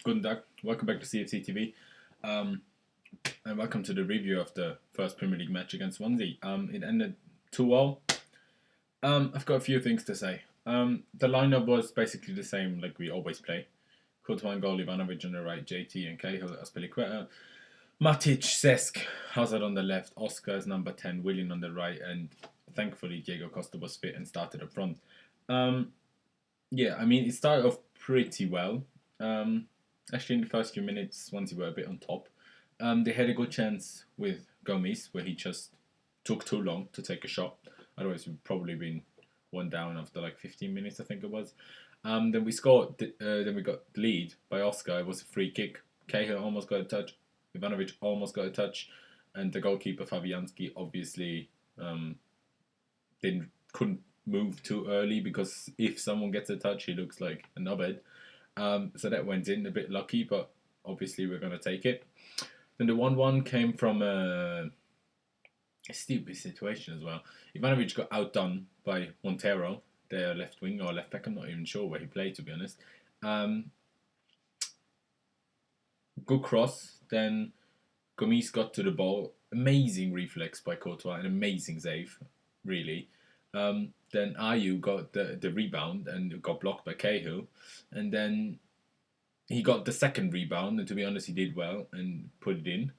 Guten Tag. Welcome back to CFC TV. Um, and welcome to the review of the first Premier League match against Swansea. It ended 2-0. I've got a few things to say. The lineup was basically the same like we always play. Courtois in goal, Ivanovic on the right, JT and Cahill as Peliqueta. Matic, Cesc, Hazard on the left, Oscar as number 10, Willian on the right, and thankfully Diego Costa was fit and started up front. It started off pretty well. Actually, in the first few minutes, Swansea were a bit on top. They had a good chance with Gomes, where he just took too long to take a shot. Otherwise, we'd probably been one down after like 15 minutes, I think it was. Then we scored. Then we got the lead by Oscar. It was a free kick. Cahill almost got a touch. Ivanovic almost got a touch, and the goalkeeper Fabianski obviously couldn't move too early because if someone gets a touch, he looks like a knobhead. So that went in, a bit lucky, but obviously we're going to take it. Then the 1-1 came from a stupid situation as well. Ivanovic got outdone by Montero, their left wing or left back. I'm not even sure where he played, to be honest. Good cross. Then Gomes got to the ball. Amazing reflex by Courtois. An amazing save, really. Then Ayew got the rebound and got blocked by Cahill. And then he got the second rebound, and to be honest, he did well and put it in.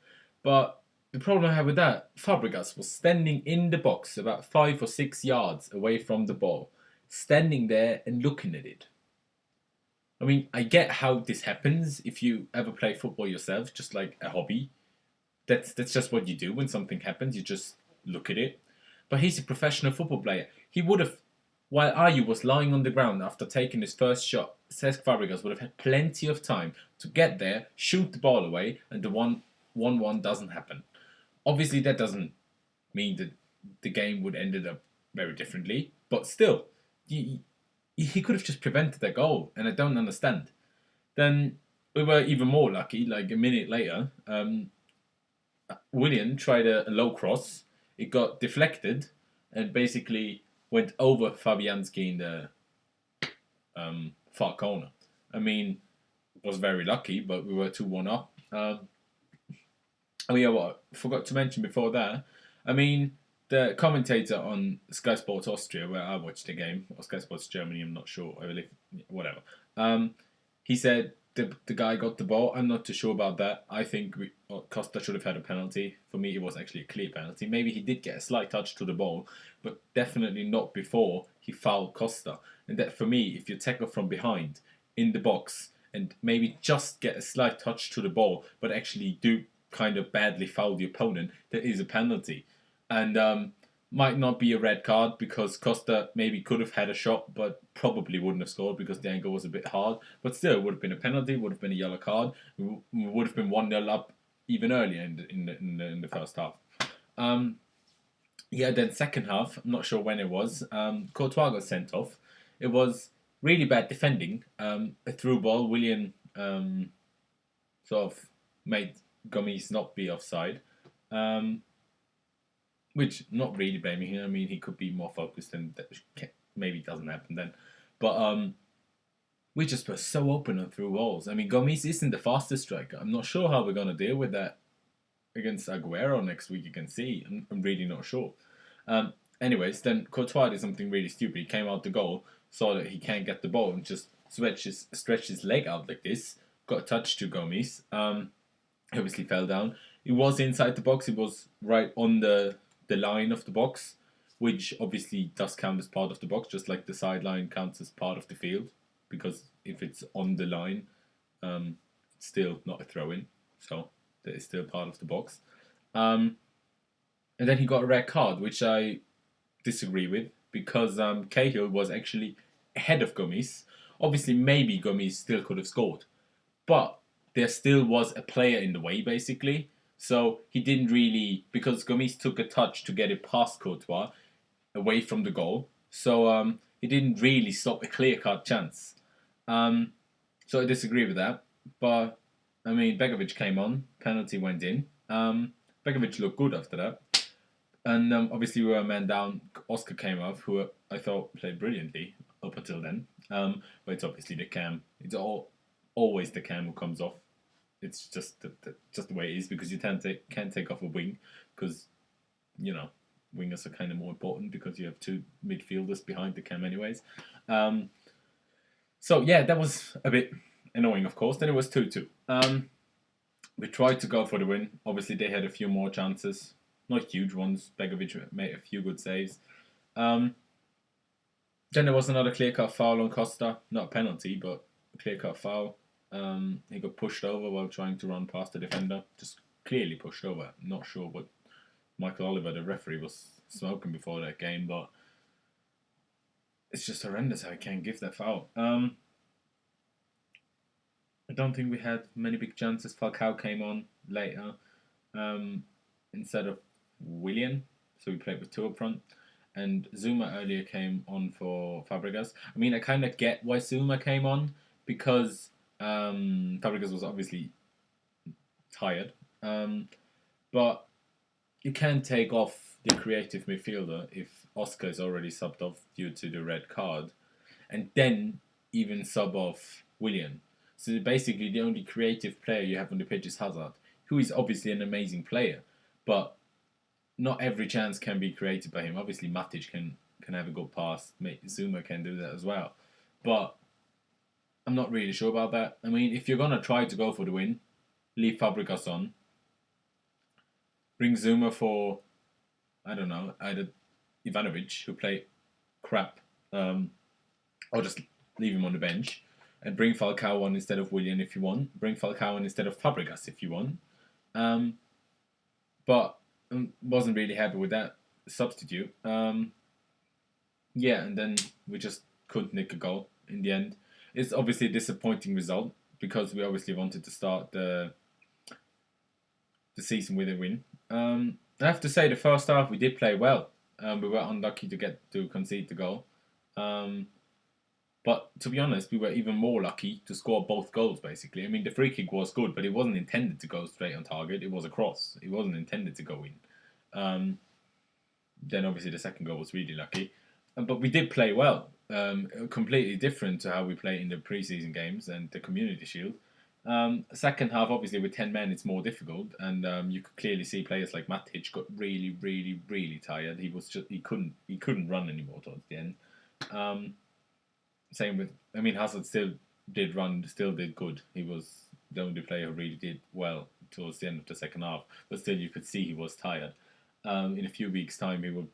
But the problem I had with that, Fabregas was standing in the box about 5 or 6 yards away from the ball, standing there and looking at it. I mean, I get how this happens if you ever play football yourself, just like a hobby. That's just what you do when something happens. You just look at it. But he's a professional football player. He would have, while Ayew was lying on the ground after taking his first shot, Cesc Fabregas would have had plenty of time to get there, shoot the ball away, and the 1-1 doesn't happen. Obviously, that doesn't mean that the game would ended up very differently, but still, he could have just prevented that goal, and I don't understand. Then we were even more lucky. Like a minute later, Willian tried a low cross. It got deflected and basically went over Fabianski in the far corner. I mean, was very lucky, but we were 2-1 up. Forgot to mention before that. I mean, the commentator on Sky Sports Austria, where I watched the game, or Sky Sports Germany, I'm not sure, I believe, whatever. He said the guy got the ball. I'm not too sure about that. I think Costa should have had a penalty. For me, it was actually a clear penalty. Maybe he did get a slight touch to the ball, but definitely not before he fouled Costa. And that, for me, if you tackle from behind in the box and maybe just get a slight touch to the ball, but actually do kind of badly foul the opponent, that is a penalty. And might not be a red card because Costa maybe could have had a shot, but probably wouldn't have scored because the angle was a bit hard. But still, it would have been a penalty, would have been a yellow card. We would have been 1-0 up even earlier in the first half. Then second half, I'm not sure when it was, Courtois got sent off. It was really bad defending. A through ball, Willian sort of made Gomes not be offside. Which, not really blaming him. I mean, he could be more focused and that maybe doesn't happen then. But we just were so open on through walls. I mean, Gomes isn't the fastest striker. I'm not sure how we're going to deal with that against Aguero next week against C. I'm really not sure. Anyways, then Courtois did something really stupid. He came out the goal, saw that he can't get the ball and just stretched his leg out like this. Got a touch to Gomes. Obviously fell down. It was inside the box. It was right on the line of the box, which obviously does count as part of the box, just like the sideline counts as part of the field, because if it's on the line, it's still not a throw-in, so that is still part of the box. And then he got a red card, which I disagree with, because Cahill was actually ahead of Gomes. Obviously, maybe Gomes still could have scored, but there still was a player in the way, basically. So he didn't really, because Gomes took a touch to get it past Courtois, away from the goal. So he didn't really stop a clear-cut chance. So I disagree with that. But, I mean, Begovic came on, penalty went in. Begovic looked good after that. And obviously we were a man down. Oscar came off, who I thought played brilliantly up until then. But it's obviously the cam. It's all always the cam who comes off. It's just just the way it is, because you can't take off a wing, because you know wingers are kind of more important because you have two midfielders behind the cam anyways. Um, so yeah, that was a bit annoying, of course. Then it was 2-2. We tried to go for the win. Obviously, they had a few more chances, not huge ones. Begovic made a few good saves. Then there was another clear-cut foul on Costa. Not a penalty, but a clear-cut foul. He got pushed over while trying to run past the defender. Just clearly pushed over. Not sure what Michael Oliver, the referee, was smoking before that game, but it's just horrendous how he can't give that foul. I don't think we had many big chances. Falcao came on later instead of Willian, so we played with two up front. And Zuma earlier came on for Fabregas. I mean, I kind of get why Zuma came on, because Fabregas was obviously tired. But you can't take off the creative midfielder if Oscar is already subbed off due to the red card, and then even sub off Willian. So basically, the only creative player you have on the pitch is Hazard, who is obviously an amazing player, but not every chance can be created by him. Obviously, Matic can have a good pass. Zuma can do that as well, but I'm not really sure about that. I mean, if you're gonna try to go for the win, leave Fabregas on. Bring Zuma for, I don't know, either Ivanovic, who played crap, or just leave him on the bench. And bring Falcao on instead of Willian if you want. Bring Falcao on instead of Fabregas if you want. But wasn't really happy with that substitute. Yeah, and then we just couldn't nick a goal in the end. It's obviously a disappointing result, because we obviously wanted to start the season with a win. I have to say, the first half we did play well. We were unlucky to concede the goal. But to be honest, we were even more lucky to score both goals, basically. I mean, the free kick was good, but it wasn't intended to go straight on target. It was a cross. It wasn't intended to go in. Then obviously the second goal was really lucky. But we did play well. Completely different to how we play in the preseason games and the Community Shield. Second half, obviously, with 10 men, it's more difficult. And you could clearly see players like Matic got really, really, really tired. He couldn't run anymore towards the end. Same with, I mean, Hazard still did good. He was the only player who really did well towards the end of the second half. But still, you could see he was tired. In a few weeks' time, he will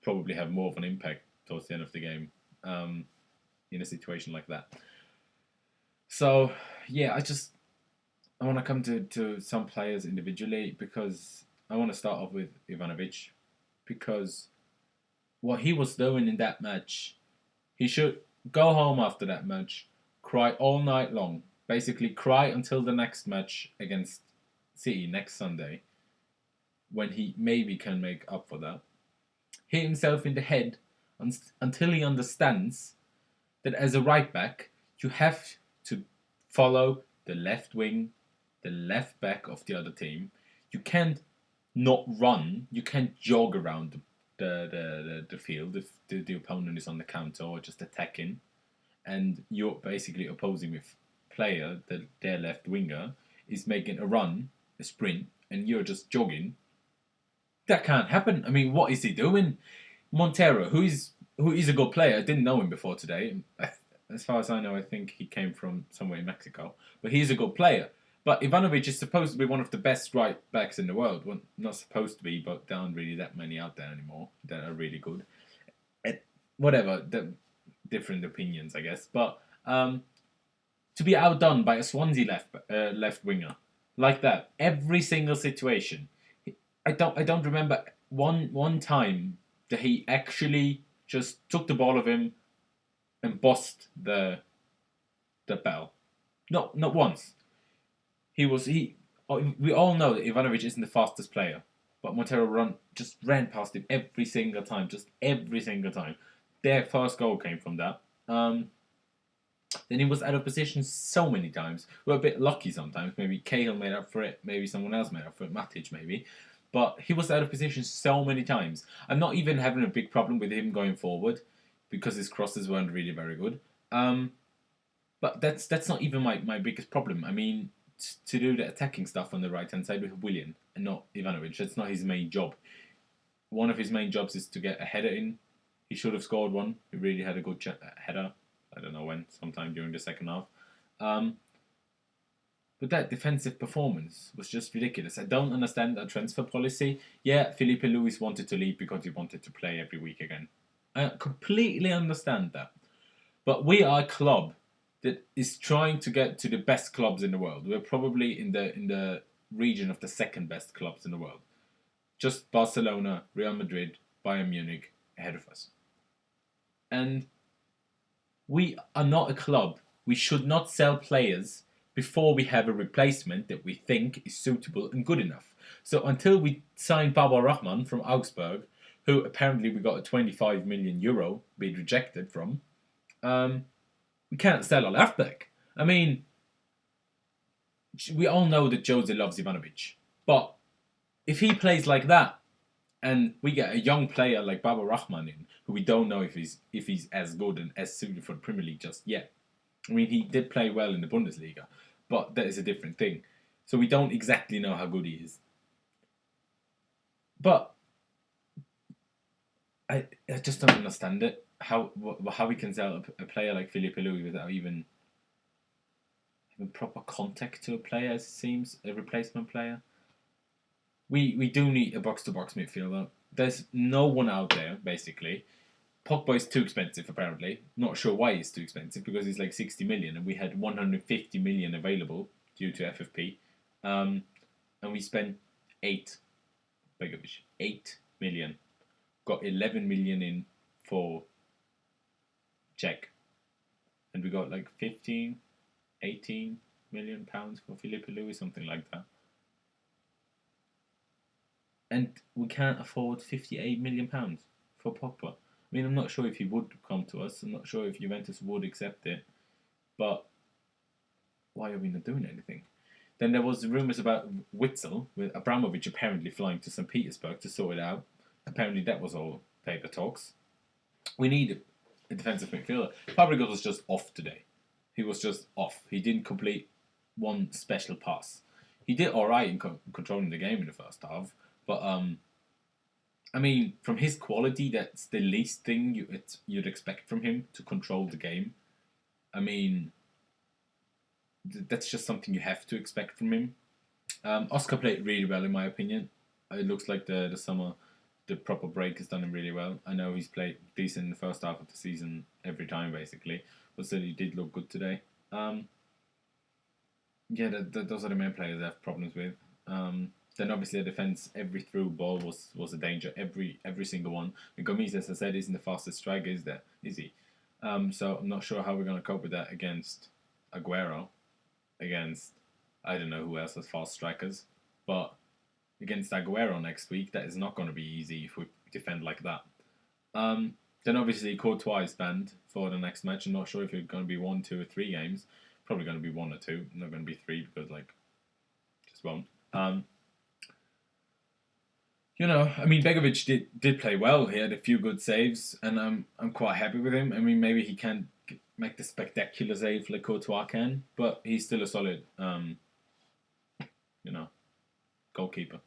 probably have more of an impact towards the end of the game in a situation like that. So, yeah, I want to come to some players individually, because I want to start off with Ivanovic, because what he was doing in that match, he should go home after that match, cry all night long, basically cry until the next match against City next Sunday, when he maybe can make up for that. Hit himself in the head until he understands that as a right back, you have to follow the left wing, the left back of the other team. You can't not run. You can't jog around the field if the opponent is on the counter or just attacking, and you're basically opposing with player, their left winger, is making a run, a sprint, and you're just jogging. That can't happen. I mean, what is he doing? Montero, who is a good player, I didn't know him before today. As far as I know, I think he came from somewhere in Mexico. But he's a good player. But Ivanovic is supposed to be one of the best right backs in the world. Well, not supposed to be, but there aren't really that many out there anymore that are really good. Whatever, different opinions, I guess. But to be outdone by a Swansea left winger like that, every single situation. I don't remember one time that he actually just took the ball of him and bossed the bell. Not once. We all know that Ivanovic isn't the fastest player, but Montero just ran past him every single time, just every single time. Their first goal came from that. Then he was out of position so many times. We were a bit lucky sometimes. Maybe Cahill made up for it. Maybe someone else made up for it. Matic maybe. But he was out of position so many times. I'm not even having a big problem with him going forward, because his crosses weren't really very good. But that's not even my biggest problem. I mean, to do the attacking stuff on the right hand side, we have Willian and not Ivanovic. That's not his main job. One of his main jobs is to get a header in. He should have scored one. He really had a good header. I don't know when, sometime during the second half. Um, but that defensive performance was just ridiculous. I don't understand that transfer policy. Yeah, Felipe Luis wanted to leave because he wanted to play every week again. I completely understand that. But we are a club that is trying to get to the best clubs in the world. We're probably in the region of the second best clubs in the world. Just Barcelona, Real Madrid, Bayern Munich ahead of us. And we are not a club. We should not sell players before we have a replacement that we think is suitable and good enough. So until we sign Baba Rahman from Augsburg, who apparently we got a 25 million euro bid rejected from, we can't sell our left back. I mean, we all know that Jose loves Ivanovic, but if he plays like that, and we get a young player like Baba Rahman in, who we don't know if he's as good and as suited for the Premier League just yet. I mean, he did play well in the Bundesliga, but that is a different thing. So we don't exactly know how good he is. But I just don't understand it. How we can sell a player like Felipe Luis without even having proper contact to a player, as it seems, a replacement player. We do need a box-to-box midfielder. There's no one out there, basically. Pogba is too expensive, apparently. Not sure why he's too expensive, because he's like 60 million, and we had 150 million available due to FFP. And we spent 8 million. Got 11 million in for Czech. And we got like 15, 18 million pounds for Felipe Luis, something like that. And we can't afford 58 million pounds for Pogba. I mean, I'm not sure if he would come to us. I'm not sure if Juventus would accept it. But why are we not doing anything? Then there was rumours about Witzel, with Abramovich apparently flying to St. Petersburg to sort it out. Apparently that was all paper talks. We need a defensive midfielder. Fabregas was just off today. He was just off. He didn't complete one special pass. He did alright in controlling the game in the first half, but I mean, from his quality, that's the least thing you'd expect from him, to control the game. I mean, that's just something you have to expect from him. Oscar played really well, in my opinion. It looks like the summer, the proper break has done him really well. I know he's played decent in the first half of the season every time, basically, but still he did look good today. Yeah, those are the main players I have problems with. Then obviously the defence, every through ball was a danger, every single one. And Gomes, as I said, isn't the fastest striker, is he? So I'm not sure how we're going to cope with that against Aguero, against, I don't know who else has fast strikers, but against Aguero next week, that is not going to be easy if we defend like that. Then obviously Courtois is banned for the next match. I'm not sure if it's going to be 1, 2, or 3 games. Probably going to be 1 or 2. Not going to be 3 because just won't. You know, I mean, Begovic did play well. He had a few good saves, and I'm quite happy with him. I mean, maybe he can't make the spectacular save like Courtois can, but he's still a solid, goalkeeper.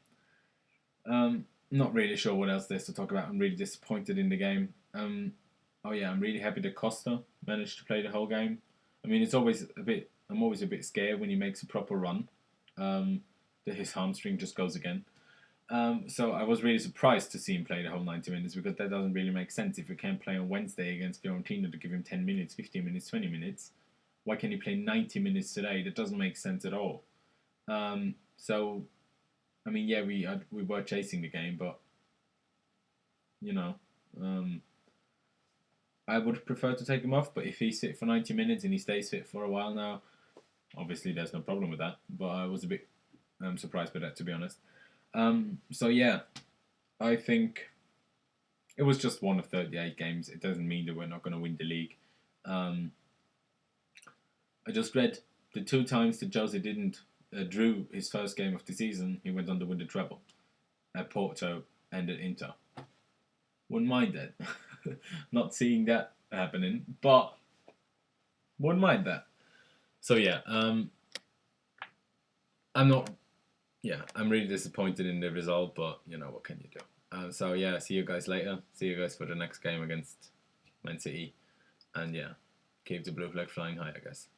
Not really sure what else there's to talk about. I'm really disappointed in the game. I'm really happy that Costa managed to play the whole game. I mean, I'm always a bit scared when he makes a proper run, that his hamstring just goes again. So I was really surprised to see him play the whole 90 minutes, because that doesn't really make sense. If you can't play on Wednesday against Fiorentina to give him 10 minutes, 15 minutes, 20 minutes, why can't he play 90 minutes today? That doesn't make sense at all. So, I mean, yeah, we were chasing the game, but, I would prefer to take him off, but if he's fit for 90 minutes and he stays fit for a while now, obviously there's no problem with that. But I was a bit surprised by that, to be honest. So yeah, I think it was just one of 38 games. It doesn't mean that we're not going to win the league. I just read the 2 times that Jose didn't drew his first game of the season, he went on to win the treble at Porto and at Inter. Wouldn't mind that. Not seeing that happening, but wouldn't mind that. So yeah, I'm not. Yeah, I'm really disappointed in the result, but you know what can you do? So yeah, see you guys later. See you guys for the next game against Man City, and yeah, keep the blue flag flying high, I guess.